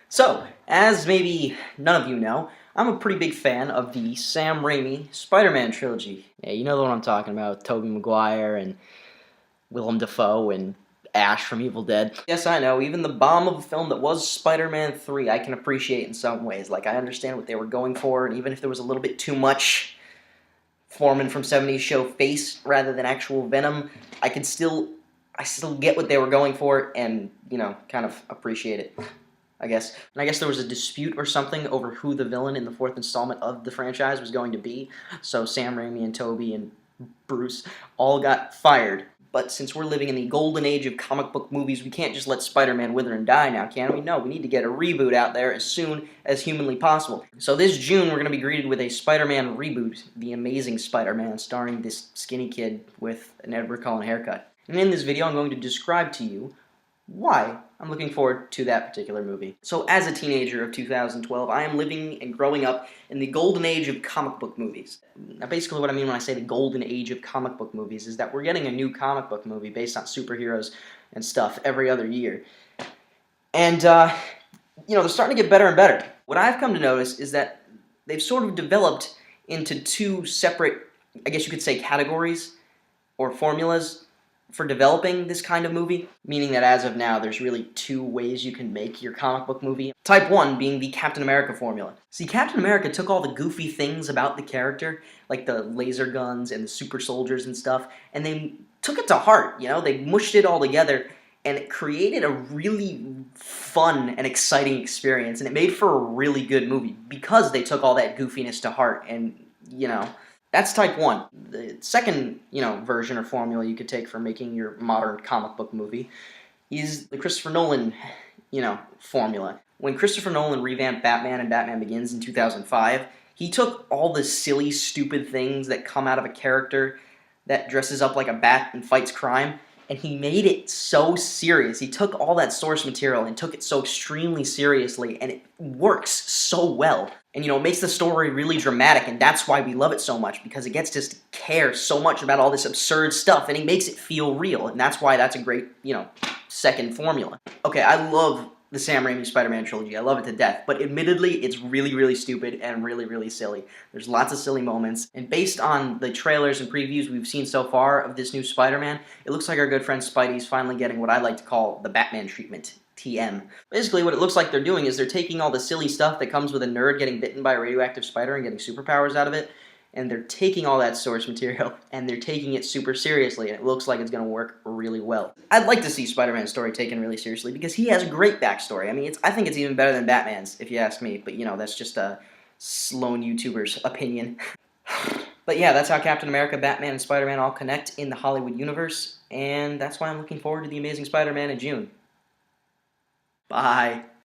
So, as maybe none of you know, I'm a pretty big fan of the Sam Raimi Spider-Man trilogy. Yeah, you know the one I'm talking about, Tobey Maguire and Willem Dafoe and Ash from Evil Dead. Yes, I know, even the bomb of a film that was Spider-Man 3 I can appreciate in some ways. Like, I understand what they were going for, and even if there was a little bit too much Foreman from 70s show face rather than actual Venom, I still get what they were going for and, kind of appreciate it, I guess. And I guess there was a dispute or something over who the villain in the fourth installment of the franchise was going to be. So Sam Raimi and Tobey and Bruce all got fired. But since we're living in the golden age of comic book movies, we can't just let Spider-Man wither and die now, can we? No, we need to get a reboot out there as soon as humanly possible. So this June, we're going to be greeted with a Spider-Man reboot, The Amazing Spider-Man, starring this skinny kid with an Edward Cullen haircut. And in this video, I'm going to describe to you why I'm looking forward to that particular movie. So as a teenager of 2012, I am living and growing up in the golden age of comic book movies. Now basically what I mean when I say the golden age of comic book movies is that we're getting a new comic book movie based on superheroes and stuff every other year. And, they're starting to get better and better. What I've come to notice is that they've sort of developed into two separate, I guess you could say, categories or formulas for developing this kind of movie, meaning that as of now, there's really two ways you can make your comic book movie. Type 1 being the Captain America formula. See, Captain America took all the goofy things about the character, like the laser guns and the super soldiers and stuff, and they took it to heart, They mushed it all together, and it created a really fun and exciting experience, and it made for a really good movie because they took all that goofiness to heart, and, that's type 1. The second, version or formula you could take for making your modern comic book movie is the Christopher Nolan, formula. When Christopher Nolan revamped Batman and Batman Begins in 2005, he took all the silly, stupid things that come out of a character that dresses up like a bat and fights crime, and he made it so serious. He took all that source material and took it so extremely seriously, and it works so well. And, it makes the story really dramatic, and that's why we love it so much, because it gets us to care so much about all this absurd stuff, and he makes it feel real, and that's why that's a great, second formula. Okay, I love the Sam Raimi Spider-Man trilogy. I love it to death, but admittedly, it's really, really stupid and really, really silly. There's lots of silly moments, and based on the trailers and previews we've seen so far of this new Spider-Man, it looks like our good friend Spidey's finally getting what I like to call the Batman treatment. TM. Basically, what it looks like they're doing is they're taking all the silly stuff that comes with a nerd getting bitten by a radioactive spider and getting superpowers out of it, and they're taking all that source material, and they're taking it super seriously, and it looks like it's going to work really well. I'd like to see Spider-Man's story taken really seriously, because he has a great backstory. I mean, I think it's even better than Batman's, if you ask me, but, that's just a lone YouTuber's opinion. But yeah, that's how Captain America, Batman, and Spider-Man all connect in the Hollywood universe, and that's why I'm looking forward to The Amazing Spider-Man in June. Bye.